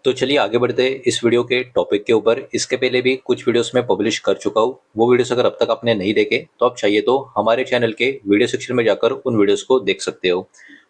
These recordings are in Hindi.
तो चलिए आगे बढ़ते हैं इस वीडियो के टॉपिक के ऊपर। इसके पहले भी कुछ वीडियोस मैं पब्लिश कर चुका हूँ। वो वीडियोस अगर अब तक आपने नहीं देखे तो आप चाहिए तो हमारे चैनल के वीडियो सेक्शन में जाकर उन वीडियोस को देख सकते हो।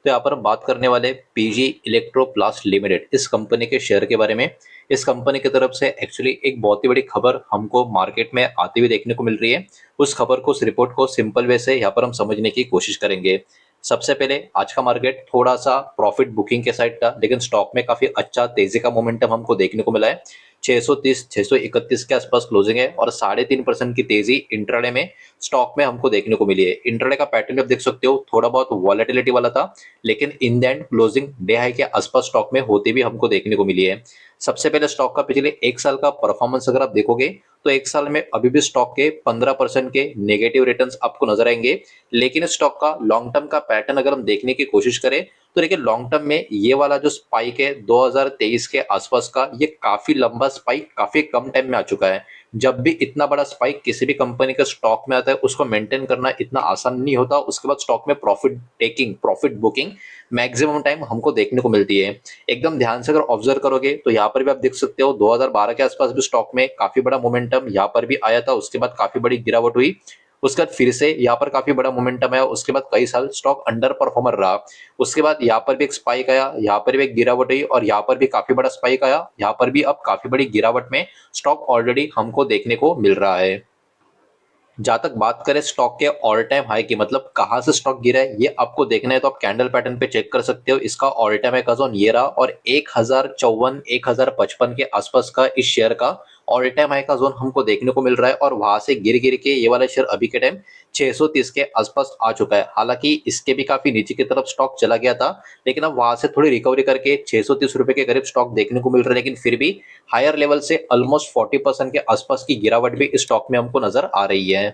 तो यहाँ पर हम बात करने वाले पीजी इलेक्ट्रोप्लास्ट लिमिटेड इस कंपनी के शेयर के बारे में। इस कंपनी की तरफ से एक्चुअली एक बहुत ही बड़ी खबर हमको मार्केट में आती हुई देखने को मिल रही है। उस खबर को, उस रिपोर्ट को सिंपल वे से यहाँ पर हम समझने की कोशिश करेंगे। सबसे पहले आज का मार्केट थोड़ा सा प्रॉफिट बुकिंग के साइड था, लेकिन स्टॉक में काफी अच्छा तेजी का मोमेंटम हमको देखने को मिला है। 630 631 के आसपास क्लोजिंग है और 3.5% की तेजी इंट्राडे में स्टॉक में हमको देखने को मिली है। इंट्राडे का पैटर्न आप देख सकते हो, थोड़ा बहुत वॉलेटिलिटी वाला था, लेकिन in the end closing day high के आसपास स्टॉक में होती भी हमको देखने को मिली है। सबसे पहले स्टॉक का पिछले एक साल का परफॉर्मेंस अगर आप देखोगे तो एक साल में अभी भी स्टॉक के 15% के नेगेटिव रिटर्न्स आपको नजर आएंगे। लेकिन स्टॉक का लॉन्ग टर्म का पैटर्न अगर हम देखने की कोशिश करें तो देखिए, लॉन्ग टर्म में ये वाला जो स्पाइक है 2023 के आसपास का, ये काफी लंबा स्पाइक काफी कम टाइम में आ चुका है। जब भी इतना बड़ा स्पाइक किसी भी कंपनी के स्टॉक में आता है, उसको मेंटेन करना इतना आसान नहीं होता। उसके बाद स्टॉक में profit taking, profit booking maximum time हमको देखने को मिलती है। एकदम ध्यान से अगर ऑब्जर्व करोगे तो यहाँ पर भी आप देख सकते हो 2012 के आसपास भी स्टॉक में काफी बड़ा मोमेंटम यहाँ पर भी आया था। उसके बाद काफी बड़ी गिरावट हुई। उसके बाद फिर से यहाँ पर काफी बड़ा मोमेंटम आया। उसके बाद कई साल स्टॉक अंडर परफॉर्मर रहा। उसके बाद यहाँ पर भी एक स्पाइक आया, यहाँ पर भी एक गिरावट हुई और यहाँ पर भी काफी बड़ा स्पाइक आया। यहाँ पर भी अब काफी बड़ी गिरावट में स्टॉक ऑलरेडी हमको देखने को मिल रहा है। जहां तक बात करें स्टॉक के ऑल टाइम हाई की, मतलब कहां से स्टॉक गिरा है ये आपको देखना है तो आप कैंडल पैटर्न पे चेक कर सकते हो। इसका ऑल टाइम हाई का जोन ये रहा और 1054 1055 के आसपास का इस शेयर का ऑल टाइम हाई का जोन हमको देखने को मिल रहा है। और वहां से गिर गिर के ये वाला शेयर अभी के टाइम 630 के आसपास आ चुका है। हालांकि इसके भी काफी नीचे की तरफ स्टॉक चला गया था, लेकिन अब वहां से थोड़ी रिकवरी करके 630 रुपए के करीब स्टॉक देखने को मिल रहा है। लेकिन फिर भी हायर लेवल से ऑलमोस्ट 40% के आसपास की गिरावट भी इस स्टॉक में हमको नजर आ रही है।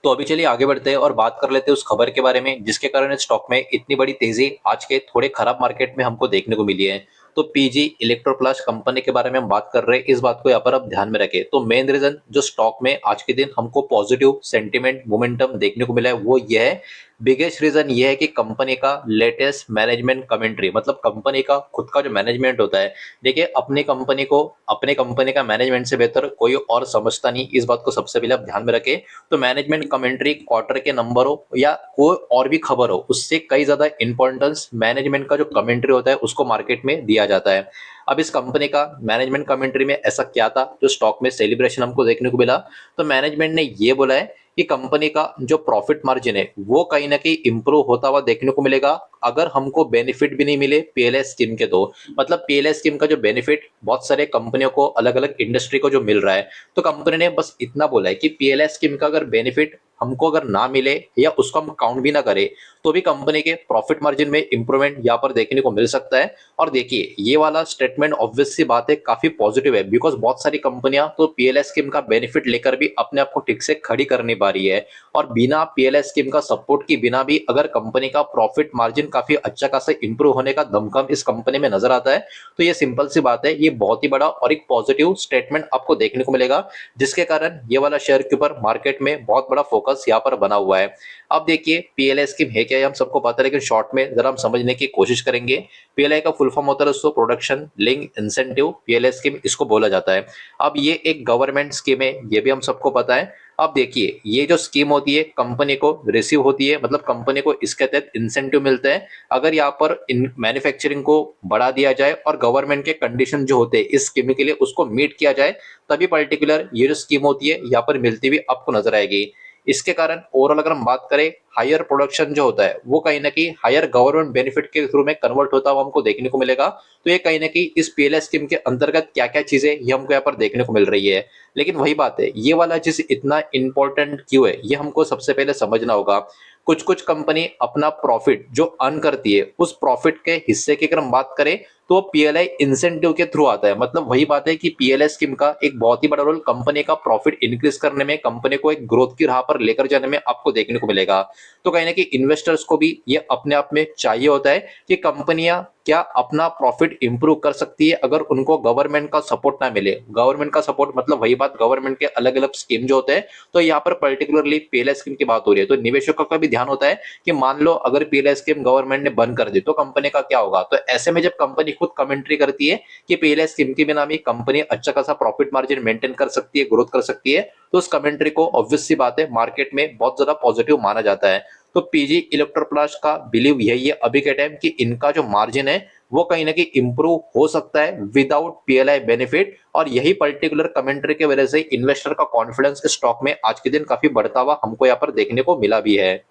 तो अभी चलिए आगे बढ़ते हैं और बात कर लेते हैं उस खबर के बारे में जिसके कारण इस स्टॉक में इतनी बड़ी तेजी आज के थोड़े खराब मार्केट में हमको देखने को मिली है। तो पीजी इलेक्ट्रोप्लास्ट कंपनी के बारे में हम बात कर रहे हैं, इस बात को यहाँ पर आप ध्यान में रखें। तो मेन रीजन जो स्टॉक में आज के दिन हमको पॉजिटिव सेंटिमेंट मोमेंटम देखने को मिला है वो ये है। बिगेस्ट रीजन ये है कि कंपनी का लेटेस्ट मैनेजमेंट कमेंट्री, मतलब कंपनी का खुद का जो मैनेजमेंट होता है। देखिए, अपनी कंपनी को अपने कंपनी का मैनेजमेंट से बेहतर कोई और समझता नहीं, इस बात को सबसे पहले आप ध्यान में रखें। तो मैनेजमेंट कमेंट्री क्वार्टर के नंबर हो या कोई और भी खबर हो, उससे कई ज्यादा इंपॉर्टेंस मैनेजमेंट का जो कमेंट्री होता है उसको मार्केट में दिया जाता है। अब इस कंपनी का मैनेजमेंट कमेंट्री में ऐसा क्या था जो स्टॉक में सेलिब्रेशन हमको देखने को मिला। तो मैनेजमेंट ने ये बोला है कि कंपनी का जो प्रॉफिट मार्जिन है वो कहीं ना कहीं इंप्रूव होता हुआ देखने को मिलेगा अगर हमको बेनिफिट भी नहीं मिले पीएलआई स्कीम के। तो मतलब पीएलआई स्कीम का जो बेनिफिट बहुत सारे कंपनियों को, अलग अलग इंडस्ट्री को जो मिल रहा है, तो कंपनी ने बस इतना बोला है कि पीएलआई स्कीम का अगर बेनिफिट हमको अगर ना मिले या उसको हम काउंट भी ना करें तो भी कंपनी के प्रॉफिट मार्जिन में इंप्रूवमेंट यहाँ पर देखने को मिल सकता है। और देखिए, ये वाला स्टेटमेंट ऑब्वियस सी बात है काफी पॉजिटिव है, बिकॉज बहुत सारी कंपनियां तो पीएलआई स्कीम का बेनिफिट लेकर भी अपने आप को ठीक से खड़ी कर नहीं पा रही है। और बिना पीएलआई स्कीम का सपोर्ट की बिना भी अगर कंपनी का प्रॉफिट मार्जिन काफी अच्छा खासा इंप्रूव होने का दमखम इस कंपनी में नजर आता है, तो ये सिंपल सी बात है, ये बहुत ही बड़ा और एक पॉजिटिव स्टेटमेंट आपको देखने को मिलेगा, जिसके कारण ये वाला शेयर के ऊपर मार्केट में बहुत बड़ा फोकस यहाँ पर बना हुआ है। अब देखिए, पीएलआई स्कीम है क्या, हम सबको पता है, लेकिन शॉर्ट में जरा हम समझने की कोशिश करेंगे। पीएलआई का फुल फॉर्म होता है दोस्तों production link incentive, PLI scheme इसको बोला जाता है। अब ये एक गवर्नमेंट स्कीम है, ये भी हम सबको पता है। अब देखिए, ये जो स्कीम होती है कंपनी को रिसीव होती है, मतलब कंपनी को इसके तहत इंसेंटिव मिलते हैं अगर यहाँ पर इन मैन्युफैक्चरिंग को बढ़ा दिया जाए और गवर्नमेंट के कंडीशन जो होते हैं इस स्कीम के लिए उसको मीट किया जाए, तभी पर्टिकुलर ये जो स्कीम होती है यहाँ पर मिलती हुई आपको नजर आएगी। इसके कारण ओवरऑल अगर हम बात करें, हायर प्रोडक्शन जो होता है वो कहीं ना कहीं हायर गवर्नमेंट बेनिफिट के थ्रू में कन्वर्ट होता हुआ हमको देखने को मिलेगा। तो ये कहीं ना कहीं इस पीएलआई स्कीम के अंतर्गत क्या क्या चीजें ये हमको यहाँ पर देखने को मिल रही है। लेकिन वही बात है, ये वाला चीज इतना इंपॉर्टेंट क्यों है ये हमको सबसे पहले समझना होगा। कुछ कुछ कंपनी अपना प्रॉफिट जो अर्न करती है उस प्रॉफिट के हिस्से की अगर हम बात करें तो पीएलआई इंसेंटिव के थ्रू आता है। मतलब वही बात है कि पीएलआई स्कीम का एक बहुत ही बड़ा रोल कंपनी का प्रॉफिट इंक्रीज करने में, कंपनी को एक ग्रोथ की राह पर लेकर जाने में आपको देखने को मिलेगा। तो कहीं ना कहीं इन्वेस्टर्स को भी ये अपने आप में चाहिए होता है कि कंपनियां क्या अपना प्रॉफिट इंप्रूव कर सकती है अगर उनको गवर्नमेंट का सपोर्ट ना मिले। गवर्नमेंट का सपोर्ट मतलब वही बात, गवर्नमेंट के अलग अलग स्कीम जो होते हैं, तो यहाँ पर पर्टिकुलरली पीएलआई स्कीम की बात हो रही है। तो निवेशकों का भी ध्यान होता है कि मान लो अगर पीएलआई स्कीम गवर्नमेंट ने बंद कर दी तो कंपनी का क्या होगा। तो ऐसे में जब कंपनी खुद कमेंट्री करती है कि पीएलआई स्कीम के बिना भी कंपनी अच्छा खासा प्रॉफिट मार्जिन मेंटेन कर सकती है, ग्रोथ कर सकती है। तो उस कमेंट्री को ऑब्वियस सी बात है मार्केट में बहुत ज्यादा पॉजिटिव माना जाता है। तो पीजी इलेक्ट्रोप्लास्ट का बिलीव यही है अभी के टाइम कि इनका जो मार्जिन है वो कहीं ना कहीं इंप्रूव हो सकता है विदाउट पीएलआई बेनिफिट, और यही पर्टिकुलर कमेंट्री की वजह से इन्वेस्टर का कॉन्फिडेंस स्टॉक में आज के दिन काफी बढ़ता हुआ हमको यहाँ पर देखने को मिला भी है।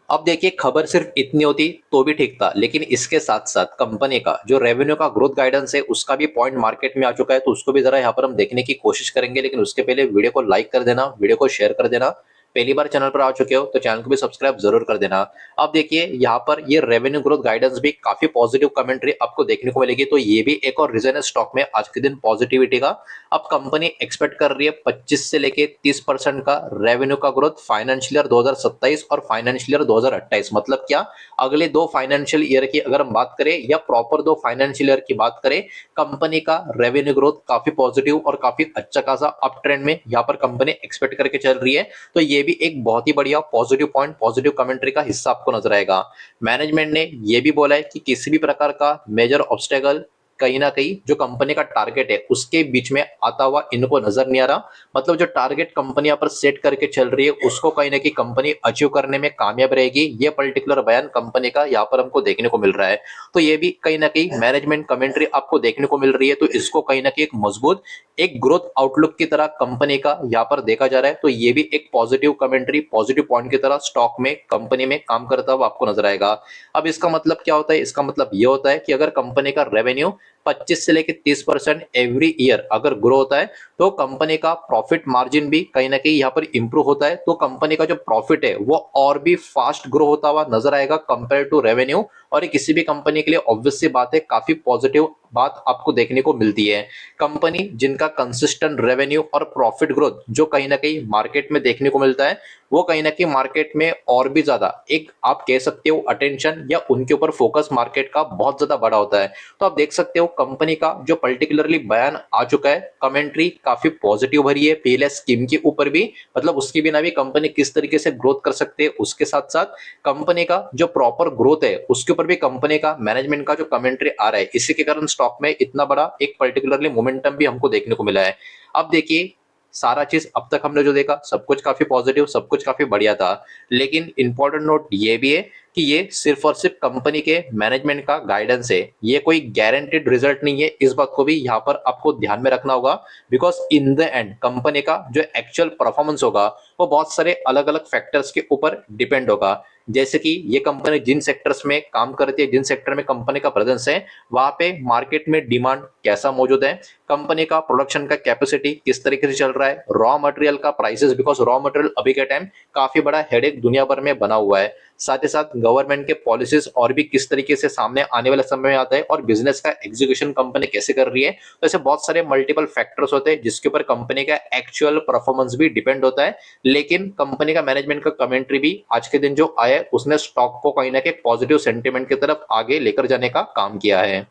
अब देखिए खबर सिर्फ इतनी होती तो भी ठीक था, लेकिन इसके साथ साथ कंपनी का जो रेवेन्यू का ग्रोथ गाइडेंस है उसका भी पॉइंट मार्केट में आ चुका है, तो उसको भी जरा यहाँ पर हम देखने की कोशिश करेंगे। लेकिन उसके पहले वीडियो को लाइक कर देना, वीडियो को शेयर कर देना। पहली बार चैनल पर आ चुके हो तो चैनल को भी सब्सक्राइब जरूर कर देना। अब देखिए यहाँ पर ये रेवेन्यू ग्रोथ गाइडेंस भी काफी पॉजिटिव कमेंट्री आपको देखने को मिलेगी, तो ये भी एक और रीजन है स्टॉक में आज के दिन पॉजिटिविटी का। अब कंपनी एक्सपेक्ट कर रही है 25 से लेके 30% का रेवेन्यू का ग्रोथ फाइनेंशियल ईयर 2027 और फाइनेंशियल ईयर 2028। मतलब क्या, अगले 2 फाइनेंशियल ईयर की अगर हम बात करें या प्रॉपर 2 फाइनेंशियल ईयर की बात करें, कंपनी का रेवेन्यू ग्रोथ काफी पॉजिटिव और काफी अच्छा खासा अप ट्रेंड में यहाँ पर कंपनी एक्सपेक्ट करके चल रही है। तो ये भी एक बहुत ही बढ़िया पॉजिटिव पॉइंट, पॉजिटिव कमेंट्री का हिस्सा आपको नजर आएगा। मैनेजमेंट ने ये भी बोला है कि किसी भी प्रकार का मेजर ऑब्स्टेकल कहीं ना कहीं जो कंपनी का टारगेट है उसके बीच में आता हुआ इनको नजर नहीं आ रहा। मतलब जो टारगेट कंपनी यहाँ पर सेट करके चल रही है उसको कहीं ना कहीं कंपनी अचीव करने में कामयाब रहेगी, ये पर्टिकुलर बयान कंपनी का यहाँ पर हमको देखने को मिल रहा है। तो ये भी कहीं ना कहीं मैनेजमेंट कमेंट्री आपको देखने को मिल रही है, तो इसको कहीं ना कहीं एक मजबूत एक ग्रोथ आउटलुक की तरह कंपनी का यहाँ पर देखा जा रहा है। तो ये भी एक पॉजिटिव कमेंट्री, पॉजिटिव पॉइंट की तरह स्टॉक में कंपनी में काम करता हुआ आपको नजर आएगा। अब इसका मतलब क्या होता है, इसका मतलब ये होता है कि अगर कंपनी का रेवेन्यू 25 से लेकर 30% एवरी ईयर अगर ग्रो होता है तो कंपनी का प्रॉफिट मार्जिन भी कहीं ना कहीं यहाँ पर इंप्रूव होता है। तो कंपनी का जो प्रॉफिट है वो और भी फास्ट ग्रो होता हुआ नजर आएगा कंपेयर टू रेवेन्यू, और ये किसी भी कंपनी के लिए ऑब्वियस सी बात है काफी पॉजिटिव बात आपको देखने को मिलती है। कंपनी जिनका कंसिस्टेंट रेवेन्यू और प्रॉफिट ग्रोथ जो कहीं ना कहीं मार्केट में देखने को मिलता है वो कहीं ना कहीं मार्केट में और भी ज्यादा एक आप कह सकते हो अटेंशन या उनके ऊपर फोकस मार्केट का बहुत ज्यादा बड़ा होता है। तो आप देख सकते हो कंपनी का जो पर्टिकुलरली बयान आ चुका है, कमेंट्री काफी पॉजिटिव भरी है पीएलआई स्कीम के ऊपर भी, मतलब उसके बिना भी कंपनी किस तरीके से ग्रोथ कर सकते हैं, उसके साथ साथ कंपनी का जो प्रॉपर ग्रोथ है उसके ऊपर भी कंपनी का मैनेजमेंट का जो कमेंट्री आ रहा है, इसी के कारण स्टॉक में इतना बड़ा एक पर्टिकुलरली मोमेंटम भी हमको देखने को मिला है। अब देखिए सारा चीज अब तक हमने जो देखा सब कुछ काफी पॉजिटिव, सब कुछ काफी बढ़िया था, लेकिन इंपॉर्टेंट नोट ये भी है कि ये सिर्फ और सिर्फ कंपनी के मैनेजमेंट का गाइडेंस है, ये कोई गारंटेड रिजल्ट नहीं है। इस बात को भी यहाँ पर आपको ध्यान में रखना होगा, because in the end company का जो एक्चुअल परफॉर्मेंस होगा वो बहुत सारे अलग अलग फैक्टर्स के ऊपर डिपेंड होगा। जैसे कि ये कंपनी जिन सेक्टर्स में काम करती है, जिन सेक्टर में कंपनी का प्रेजेंस है वहां पे मार्केट में डिमांड कैसा मौजूद है, कंपनी का प्रोडक्शन का कैपेसिटी किस तरीके से चल रहा है, रॉ मटेरियल का प्राइसेस, बिकॉज रॉ मटेरियल अभी के टाइम काफी बड़ा हेडेक दुनिया भर में बना हुआ है, साथ ही साथ गवर्नमेंट के पॉलिसीज और भी किस तरीके से सामने आने वाले समय में आता है, और बिजनेस का एग्जीक्यूशन कंपनी कैसे कर रही है। तो ऐसे बहुत सारे मल्टीपल फैक्टर्स होते हैं जिसके ऊपर कंपनी का एक्चुअल परफॉर्मेंस भी डिपेंड होता है। लेकिन कंपनी का मैनेजमेंट का कमेंट्री भी आज के दिन जो आया है उसने स्टॉक को कहीं ना कहीं पॉजिटिव सेंटीमेंट की तरफ आगे लेकर जाने का काम किया है।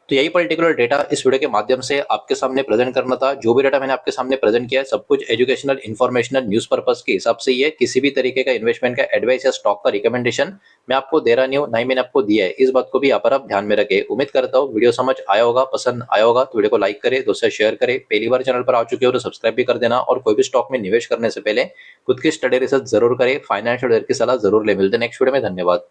तो यही पर्टिकुलर डेटा इस वीडियो के माध्यम से आपके सामने प्रेजेंट करना था। जो भी डेटा मैंने आपके सामने प्रेजेंट किया है सब कुछ एजुकेशनल, इन्फॉर्मेशनल, न्यूज पर्पस के हिसाब से ही है। किसी भी तरीके का इन्वेस्टमेंट का एडवाइस या स्टॉक का रिकमेंडेशन मैं आपको दे रहा नहीं हूँ, ना ही मैंने आपको दिया है। इस बात को भी यहाँ पर आप ध्यान में रखें। उम्मीद करता हूँ वीडियो समझ आया होगा, पसंद आया होगा तो वीडियो को लाइक करें, दोस्तों शेयर करें। पहली बार चैनल पर आ चुके हो तो सब्सक्राइब भी कर देना, और कोई भी स्टॉक में निवेश करने से पहले खुद की स्टडी रिसर्च जरूर करें, फाइनेंशियल की सलाह जरूर ले। मिलते हैं नेक्स्ट वीडियो में, धन्यवाद।